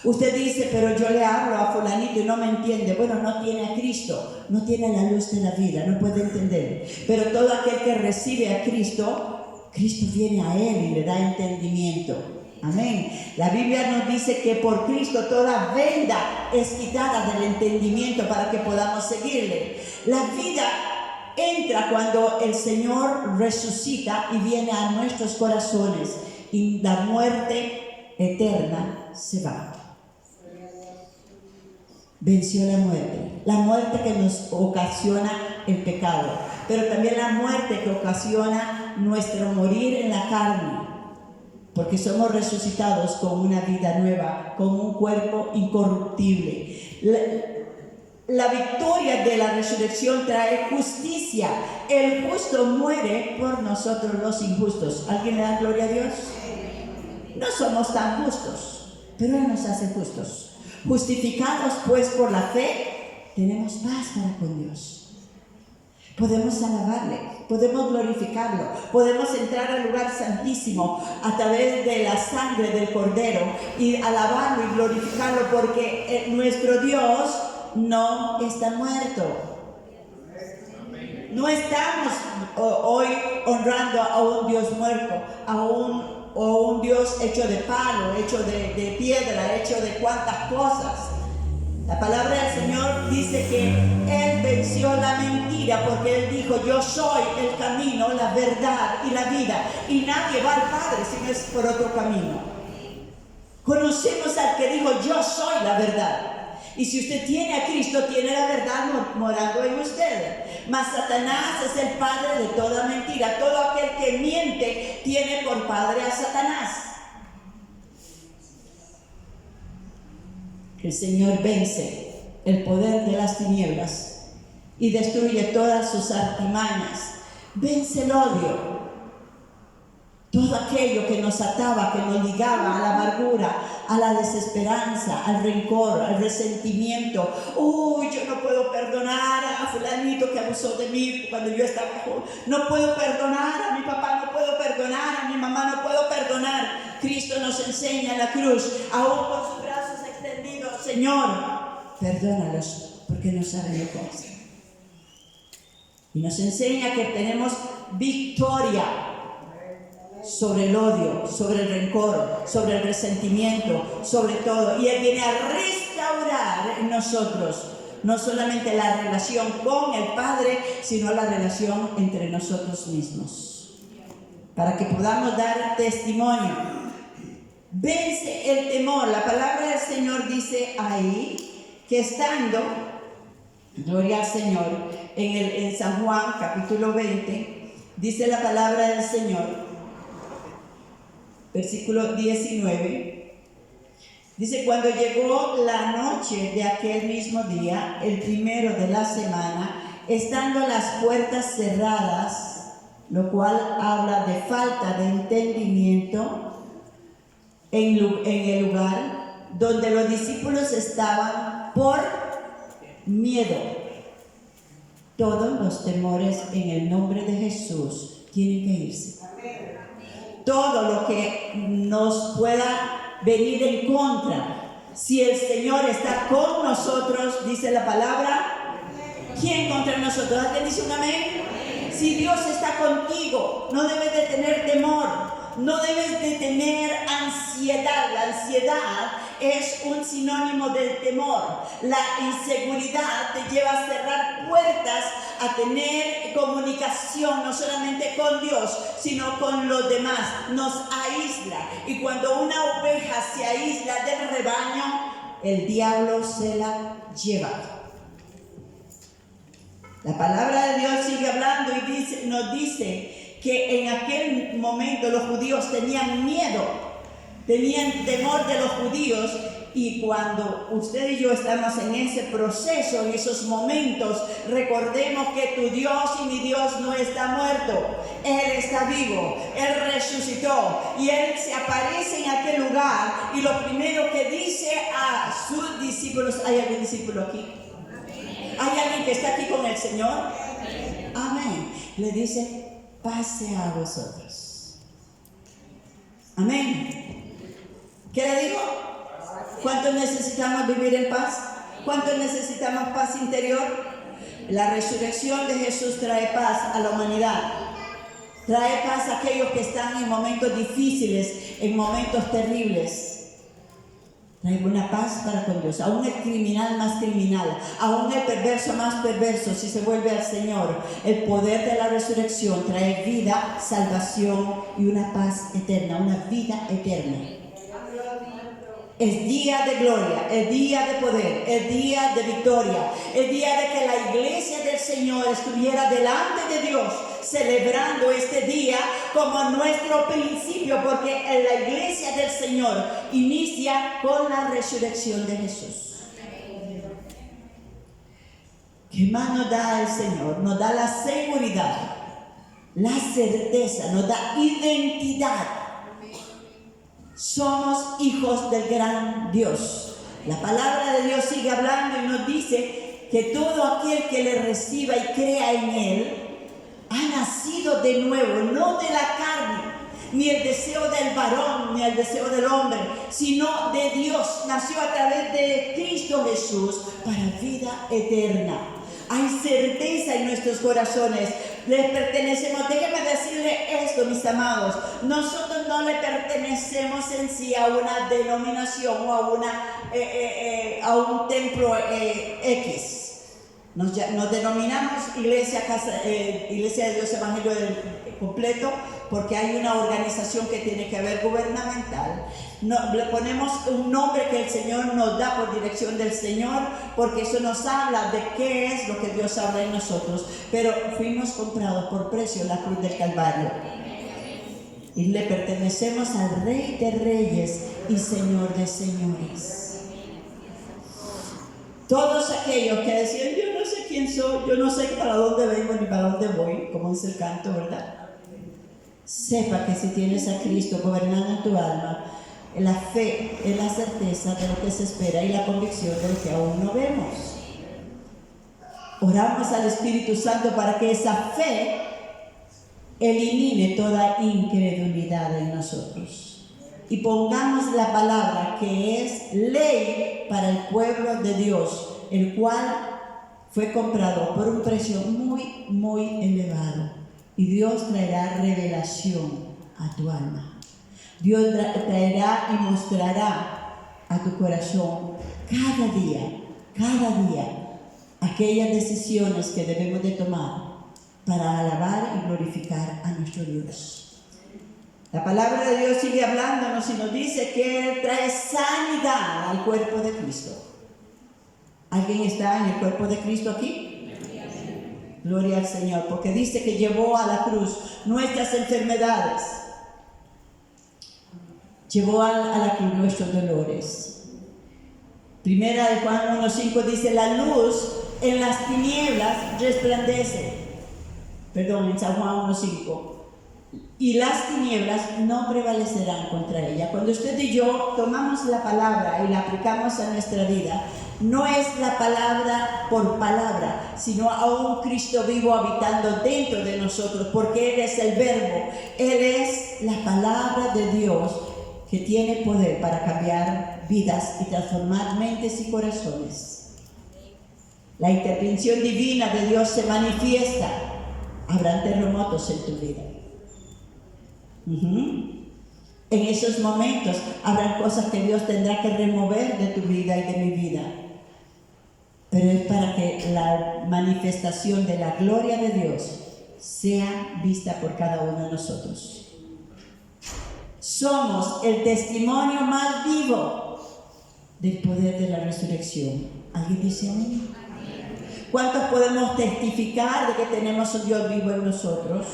Usted dice, pero yo le hablo a fulanito y no me entiende. Bueno, no tiene a Cristo, no tiene la luz de la vida, no puede entender. Pero todo aquel que recibe a Cristo, Cristo viene a él y le da entendimiento. Amén. La Biblia nos dice que por Cristo toda venda es quitada del entendimiento para que podamos seguirle. La vida entra cuando el Señor resucita y viene a nuestros corazones y la muerte eterna se va. Venció la muerte que nos ocasiona el pecado, pero también la muerte que ocasiona nuestro morir en la carne, porque somos resucitados con una vida nueva, con un cuerpo incorruptible. La victoria de la resurrección trae justicia. El justo muere por nosotros los injustos. ¿Alguien le da gloria a Dios? No somos tan justos, pero Él nos hace justos. Justificados pues por la fe, tenemos paz para con Dios. Podemos alabarle, podemos glorificarlo, podemos entrar al lugar santísimo a través de la sangre del Cordero y alabarlo y glorificarlo, porque nuestro Dios no está muerto. No estamos hoy honrando a un Dios muerto, o un Dios hecho de palo, hecho de piedra, hecho de cuantas cosas. La palabra del Señor dice que Él venció la mentira, porque Él dijo, yo soy el camino, la verdad y la vida, y nadie va al Padre si no es por otro camino. Conocemos al que dijo, yo soy la verdad. Y si usted tiene a Cristo, tiene la verdad morando en usted. Mas Satanás es el padre de toda mentira. Todo aquel que miente tiene por padre a Satanás. El Señor vence el poder de las tinieblas y destruye todas sus artimañas. Vence el odio. todo aquello que nos ataba, que nos ligaba a la amargura, a la desesperanza, al rencor, al resentimiento. Uy, yo no puedo perdonar a fulanito que abusó de mí cuando yo estaba joven. No puedo perdonar a mi papá, no puedo perdonar a mi mamá, no puedo perdonar. Cristo nos enseña en la cruz, aún con sus brazos extendidos: Señor, perdónalos porque no saben lo que hacen. Y nos enseña que tenemos victoria sobre el odio, sobre el rencor, sobre el resentimiento, sobre todo. Y Él viene a restaurar en nosotros no solamente la relación con el Padre, sino la relación entre nosotros mismos, para que podamos dar testimonio. Vence el temor. La palabra del Señor dice ahí que estando, gloria al Señor, en San Juan capítulo 20, dice la palabra del Señor, versículo 19, dice: cuando llegó la noche de aquel mismo día, el primero de la semana, estando las puertas cerradas, lo cual habla de falta de entendimiento en el lugar donde los discípulos estaban, por miedo. Todos los temores en el nombre de Jesús tienen que irse. Todo lo que nos pueda venir en contra, si el Señor está con nosotros, dice la palabra, ¿quién contra nosotros? ¿Alguien dice un amén? Si Dios está contigo, no debes de tener temor, no debes de tener ansiedad. La ansiedad es un sinónimo del temor. La inseguridad te lleva a cerrar puertas, a tener comunicación no solamente con Dios, sino con los demás. Nos aísla. Y cuando una oveja se aísla del rebaño, el diablo se la lleva. La palabra de Dios sigue hablando y nos dice que en aquel momento los judíos tenían miedo, tenían temor de los judíos. Y cuando usted y yo estamos en ese proceso, en esos momentos, recordemos que tu Dios y mi Dios no está muerto. Él está vivo, Él resucitó y Él se aparece en aquel lugar. Y lo primero que dice a sus discípulos: ¿hay algún discípulo aquí? ¿Hay alguien que está aquí con el Señor? Amén. Le dice: pase a vosotros. Amén. ¿Qué le digo? ¿Cuánto necesitamos vivir en paz? ¿Cuánto necesitamos paz interior? La resurrección de Jesús trae paz a la humanidad. Trae paz a aquellos que están en momentos difíciles, en momentos terribles. Trae una paz para con Dios. Aún el criminal más criminal, aún el perverso más perverso, si se vuelve al Señor, el poder de la resurrección trae vida, salvación y una paz eterna, una vida eterna. Es día de gloria, es día de poder, es día de victoria, es día de que la iglesia del Señor estuviera delante de Dios, celebrando este día como nuestro principio, porque la iglesia del Señor inicia con la resurrección de Jesús. ¿Qué más nos da el Señor? Nos da la seguridad, la certeza, nos da identidad. Somos hijos del gran Dios. La palabra de Dios sigue hablando y nos dice que todo aquel que le reciba y crea en Él ha nacido de nuevo, no de la carne, ni el deseo del varón, ni el deseo del hombre, sino de Dios. Nació a través de Cristo Jesús para vida eterna. Hay certeza en nuestros corazones. Les pertenecemos. Déjenme decirle esto, mis amados. Nosotros no le pertenecemos en sí a una denominación o a un templo X. Nos denominamos Iglesia de Dios Evangelio completo, porque hay una organización que tiene que ver gubernamental. Le ponemos un nombre que el Señor nos da por dirección del Señor, porque eso nos habla de qué es lo que Dios habla en nosotros. Pero fuimos comprados por precio en la cruz del Calvario. Y le pertenecemos al Rey de Reyes y Señor de Señores. Todos aquellos que decían: yo no sé quién soy, yo no sé para dónde vengo ni para dónde voy, como dice el canto, ¿verdad? Sepa que si tienes a Cristo gobernando tu alma, la fe es la certeza de lo que se espera y la convicción de lo que aún no vemos. Oramos al Espíritu Santo para que esa fe elimine toda incredulidad en nosotros y pongamos la palabra que es ley para el pueblo de Dios, el cual fue comprado por un precio muy, muy elevado, y Dios traerá revelación a tu alma. Dios traerá y mostrará a tu corazón cada día, aquellas decisiones que debemos de tomar para alabar y glorificar a nuestro Dios. La palabra de Dios sigue hablándonos y nos dice que Él trae sanidad al cuerpo de Cristo. ¿Alguien está en el cuerpo de Cristo aquí? Gloria al Señor, porque dice que llevó a la cruz nuestras enfermedades. Llevó a la cruz nuestros dolores. Primera de Juan 1:5 dice, la luz en las tinieblas resplandece. Perdón, en San Juan 1:5. Y las tinieblas no prevalecerán contra ella. Cuando usted y yo tomamos la palabra y la aplicamos a nuestra vida, no es la palabra por palabra, sino a un Cristo vivo habitando dentro de nosotros, porque Él es el Verbo, Él es la palabra de Dios que tiene poder para cambiar vidas y transformar mentes y corazones. La intervención divina de Dios se manifiesta. Habrán terremotos en tu vida. En esos momentos habrán cosas que Dios tendrá que remover de tu vida y de mi vida. Pero es para que la manifestación de la gloria de Dios sea vista por cada uno de nosotros. Somos el testimonio más vivo del poder de la resurrección. ¿Alguien dice amén? ¿Cuántos podemos testificar de que tenemos un Dios vivo en nosotros?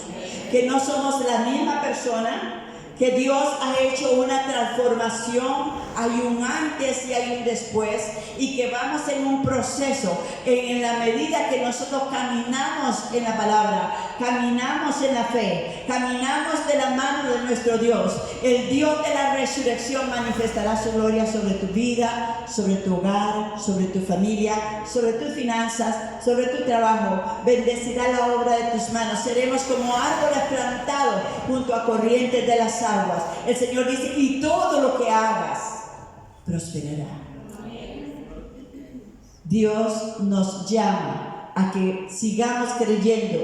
Que no somos la misma persona, que Dios ha hecho una transformación, hay un antes y hay un después, y que vamos en un proceso, en la medida que nosotros caminamos en la palabra, caminamos en la fe, caminamos de la mano de nuestro Dios, el Dios de la resurrección manifestará su gloria sobre tu vida, sobre tu hogar, sobre tu familia, sobre tus finanzas, sobre tu trabajo. Bendecirá la obra de tus manos. Seremos como árboles plantados junto a corrientes de las aguas. El Señor dice, y todo lo que hagas prosperará. Dios nos llama a que sigamos creyendo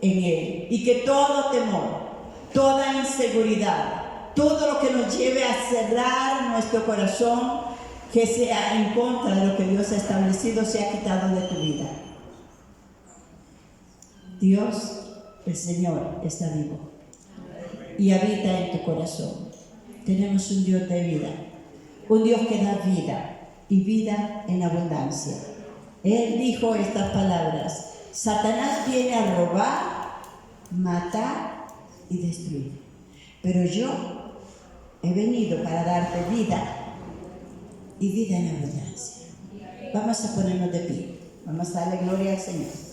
en Él y que todo temor, toda inseguridad, todo lo que nos lleve a cerrar nuestro corazón, que sea en contra de lo que Dios ha establecido, sea quitado de tu vida. Dios, el Señor, está vivo y habita en tu corazón. Tenemos un Dios de vida, un Dios que da vida y vida en abundancia. Él dijo estas palabras: Satanás viene a robar, matar y destruir, pero yo he venido para darte vida y vida en abundancia. Vamos a ponernos de pie, vamos a darle gloria al Señor.